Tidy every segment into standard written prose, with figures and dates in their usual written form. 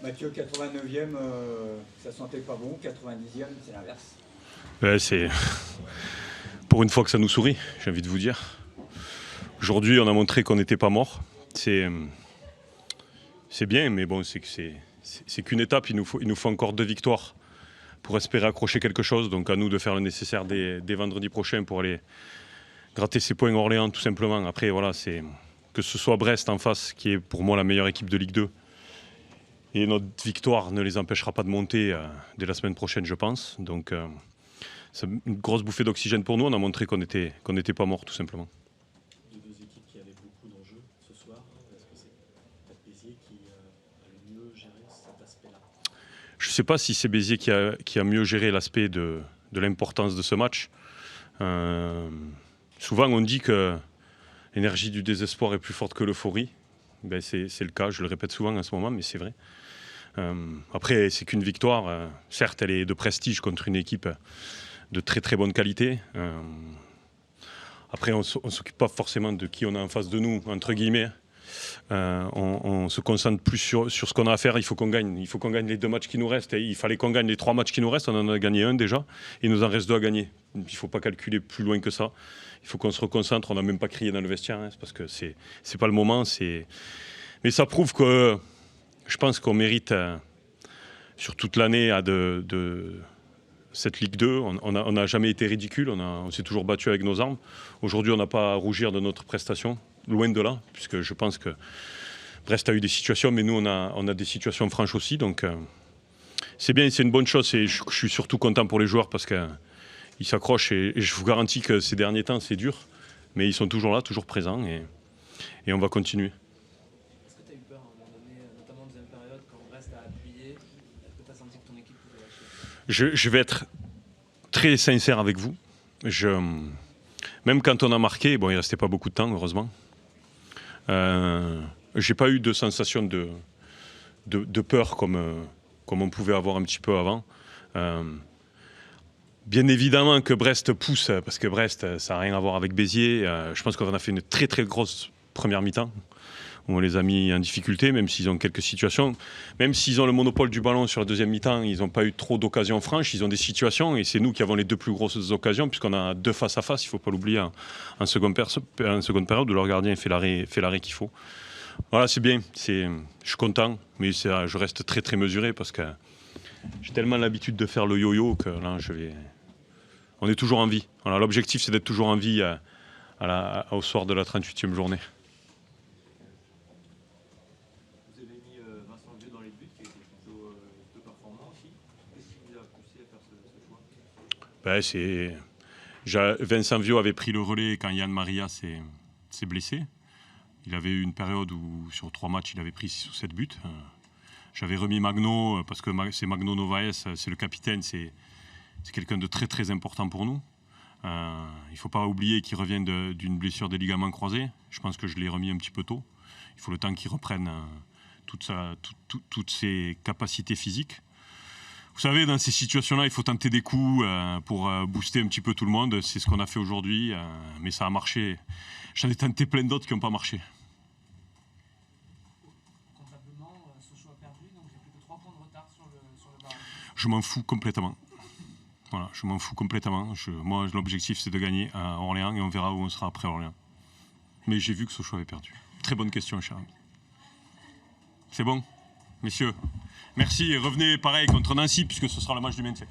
Mathieu, 89e, ça sentait pas bon. 90e, c'est l'inverse. C'est pour une fois que ça nous sourit, j'ai envie de vous dire. Aujourd'hui, on a montré qu'on n'était pas mort. C'est bien, mais bon, c'est qu'une étape. Il nous faut encore 2 victoires pour espérer accrocher quelque chose. Donc à nous de faire le nécessaire dès vendredi prochain pour aller gratter ces points Orléans, tout simplement. Après, voilà, c'est que ce soit Brest en face, qui est pour moi la meilleure équipe de Ligue 2. Et notre victoire ne les empêchera pas de monter dès la semaine prochaine, je pense. Donc c'est une grosse bouffée d'oxygène pour nous. On a montré qu'on n'était pas mort, tout simplement. De 2 équipes qui avaient beaucoup d'enjeux ce soir, est-ce que c'est peut-être Béziers qui a le mieux géré cet aspect-là? Je ne sais pas si c'est Béziers qui a mieux géré l'aspect de l'importance de ce match. Souvent, on dit que l'énergie du désespoir est plus forte que l'euphorie. Ben, c'est le cas, je le répète souvent en ce moment, mais c'est vrai. Après, c'est qu'une victoire. Certes, elle est de prestige contre une équipe de très très bonne qualité. Après, on ne s'occupe pas forcément de qui on a en face de nous, entre guillemets. On se concentre plus sur ce qu'on a à faire. Il faut qu'on gagne. Il faut qu'on gagne les 2 matchs qui nous restent. Et il fallait qu'on gagne les 3 matchs qui nous restent. On en a gagné 1 déjà. Il nous en reste 2 à gagner. Il ne faut pas calculer plus loin que ça. Il faut qu'on se reconcentre. On n'a même pas crié dans le vestiaire. C'est parce que c'est pas le moment. Mais ça prouve que je pense qu'on mérite sur toute l'année de cette Ligue 2. On n'a jamais été ridicule. On s'est toujours battu avec nos armes. Aujourd'hui, on n'a pas à rougir de notre prestation. Loin de là, puisque je pense que Brest a eu des situations, mais nous, on a des situations franches aussi. Donc, c'est bien, c'est une bonne chose. Et je suis surtout content pour les joueurs parce qu'ils s'accrochent. Et je vous garantis que ces derniers temps, c'est dur. Mais ils sont toujours là, toujours présents. Et on va continuer. Est-ce que tu as eu peur à un moment donné, notamment en deuxième période, quand Brest a appuyé? Est-ce que tu as senti que ton équipe pouvait lâcher? Je vais être très sincère avec vous. Même quand on a marqué, bon, il ne restait pas beaucoup de temps, heureusement. J'ai pas eu de sensation de peur comme on pouvait avoir un petit peu avant. Bien évidemment que Brest pousse, parce que Brest, ça n'a rien à voir avec Béziers. Je pense qu'on a fait une très très grosse première mi-temps. On les a mis en difficulté, même s'ils ont quelques situations. Même s'ils ont le monopole du ballon sur la deuxième mi-temps, ils n'ont pas eu trop d'occasions franches. Ils ont des situations et c'est nous qui avons les 2 plus grosses occasions puisqu'on a 2 face à face. Il ne faut pas l'oublier en seconde période où leur gardien fait l'arrêt qu'il faut. Voilà, c'est bien. Je suis content, mais je reste très très mesuré parce que j'ai tellement l'habitude de faire le yo-yo que là, on est toujours en vie. Voilà, l'objectif, c'est d'être toujours en vie au soir de la 38e journée. Vincent Viot avait pris le relais quand Yann Maria s'est blessé. Il avait eu une période où sur 3 matchs, il avait pris 6 ou 7 buts. J'avais remis Magno, parce que c'est Magno Novaes, c'est le capitaine, c'est quelqu'un de très très important pour nous. Il ne faut pas oublier qu'il revient d'une blessure des ligaments croisés. Je pense que je l'ai remis un petit peu tôt. Il faut le temps qu'il reprenne toutes ses capacités physiques. Vous savez, dans ces situations-là, il faut tenter des coups pour booster un petit peu tout le monde. C'est ce qu'on a fait aujourd'hui, mais ça a marché. J'en ai tenté plein d'autres qui n'ont pas marché. Comptablement, Sochaux a perdu, donc j'ai plus que 3 points de retard sur le barrage. Je m'en fous complètement. Voilà, je m'en fous complètement. Moi, l'objectif, c'est de gagner à Orléans et on verra où on sera après Orléans. Mais j'ai vu que Sochaux avait perdu. Très bonne question, Charles. C'est bon, messieurs. Merci et revenez pareil contre Nancy puisque ce sera le match du maintien.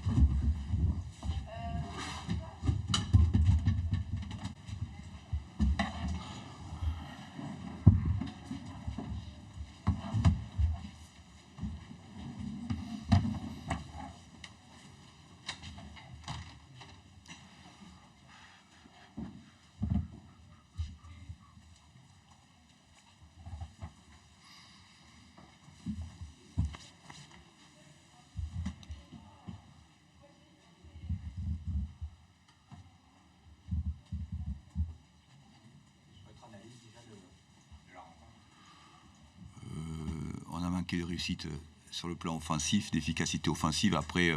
De réussite sur le plan offensif, d'efficacité offensive après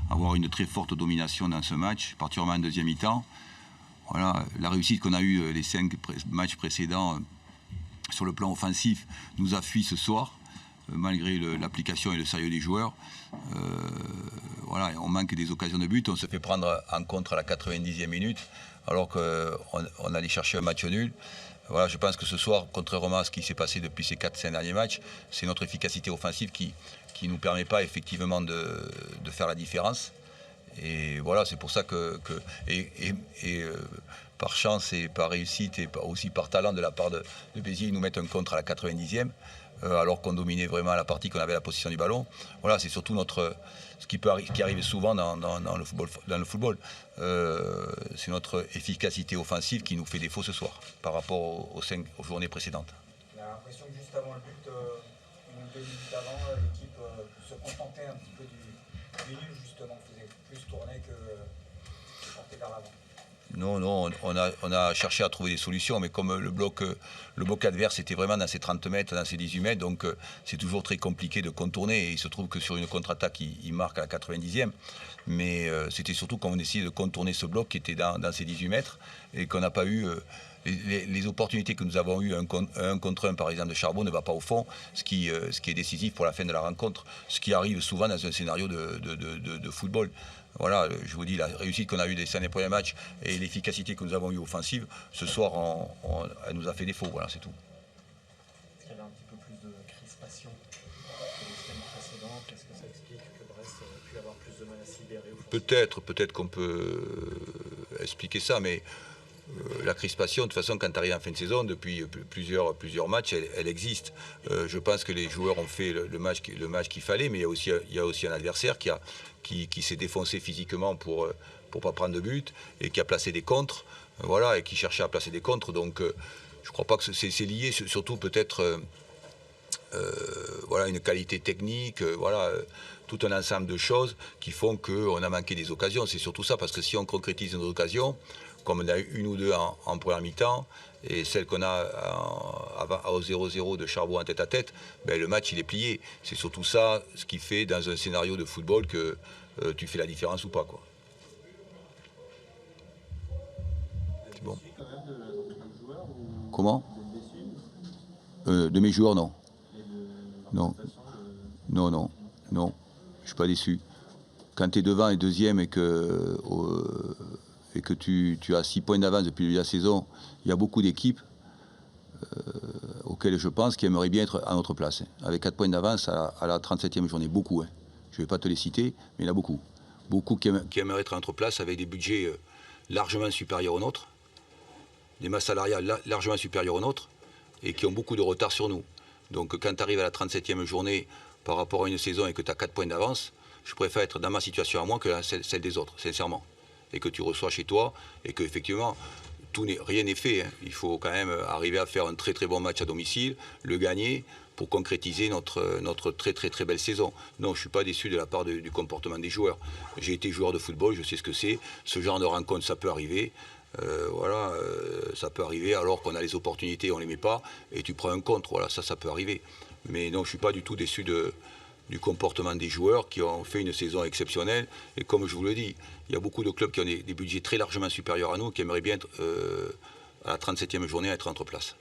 avoir une très forte domination dans ce match, particulièrement en deuxième mi-temps. Voilà, la réussite qu'on a eue les 5 matchs précédents sur le plan offensif nous a fui ce soir. malgré l'application et le sérieux des joueurs. Voilà, on manque des occasions de but. On se fait prendre en contre à la 90e minute, alors qu'on allait chercher un match nul. Voilà, je pense que ce soir, contrairement à ce qui s'est passé depuis ces 4-5 derniers matchs, c'est notre efficacité offensive qui ne nous permet pas effectivement de faire la différence. Et voilà, c'est pour ça que par chance et par réussite et aussi par talent de la part de Béziers, ils nous mettent un contre à la 90e, alors qu'on dominait vraiment la partie, qu'on avait la possession du ballon. Voilà, c'est surtout ce qui arrive souvent dans le football. C'est notre efficacité offensive qui nous fait défaut ce soir par rapport aux journées précédentes. On a l'impression que juste avant le but, une ou deux minutes avant, l'équipe se contentait un petit peu du nul, justement, faisait plus tourner que porter vers l'avant. Non, on a cherché à trouver des solutions, mais comme le bloc adverse était vraiment dans ses 30 mètres, dans ses 18 mètres, donc c'est toujours très compliqué de contourner. Et il se trouve que sur une contre-attaque, il marque à la 90e. Mais c'était surtout quand on essayait de contourner ce bloc qui était dans ses 18 mètres et qu'on n'a pas eu... Les opportunités que nous avons eues, un contre un par exemple de Charbot, ne va pas au fond, ce qui est décisif pour la fin de la rencontre, ce qui arrive souvent dans un scénario de football. Voilà, je vous dis, la réussite qu'on a eue des 5 premiers matchs et l'efficacité que nous avons eue offensive, ce soir, elle nous a fait défaut, voilà, c'est tout. Est-ce qu'il y avait un petit peu plus de crispation que les semaines précédentes? Est-ce que ça explique que Brest ait pu avoir plus de mal à se libérer? Peut-être qu'on peut expliquer ça, mais la crispation, de toute façon, quand tu arrives en fin de saison, depuis plusieurs matchs, elle existe. Je pense que les joueurs ont fait le match qu'il fallait, mais il y a aussi un adversaire qui s'est défoncé physiquement pour pas prendre de but et qui a placé des contres, voilà, et qui cherchait à placer des contres. Donc, je ne crois pas que c'est lié, surtout peut-être voilà, une qualité technique, voilà, tout un ensemble de choses qui font qu'on a manqué des occasions. C'est surtout ça, parce que si on concrétise nos occasions, comme on a eu une ou deux en première mi-temps, et celle qu'on a au 0-0 de Charbot en tête-à-tête, ben, le match il est plié. C'est surtout ça ce qui fait dans un scénario de football que tu fais la différence ou pas, quoi. C'est bon. Comment ? De mes joueurs, non. Non. Je ne suis pas déçu. Quand tu es devant et deuxième et que tu as 6 points d'avance depuis le début de la saison, il y a beaucoup d'équipes auxquelles je pense qui aimeraient bien être à notre place. Avec 4 points d'avance à la 37e journée, beaucoup. Je ne vais pas te les citer, mais il y en a beaucoup. Beaucoup qui aimeraient être à notre place avec des budgets largement supérieurs aux nôtres, des masses salariales largement supérieures aux nôtres, et qui ont beaucoup de retard sur nous. Donc quand tu arrives à la 37e journée par rapport à une saison et que tu as 4 points d'avance, je préfère être dans ma situation à moi que celle des autres, sincèrement. Et que tu reçois chez toi et que effectivement rien n'est fait. Il faut quand même arriver à faire un très très bon match à domicile, le gagner pour concrétiser notre très très très belle saison. Non, je ne suis pas déçu de la part du comportement des joueurs. J'ai été joueur de football, je sais ce que c'est. Ce genre de rencontre, ça peut arriver. Voilà, ça peut arriver alors qu'on a les opportunités, on ne les met pas, et tu prends un contre. Voilà, ça peut arriver. Mais non, je ne suis pas du tout déçu du comportement des joueurs qui ont fait une saison exceptionnelle. Et comme je vous le dis, il y a beaucoup de clubs qui ont des budgets très largement supérieurs à nous, qui aimeraient bien être à la 37e journée à être entre places.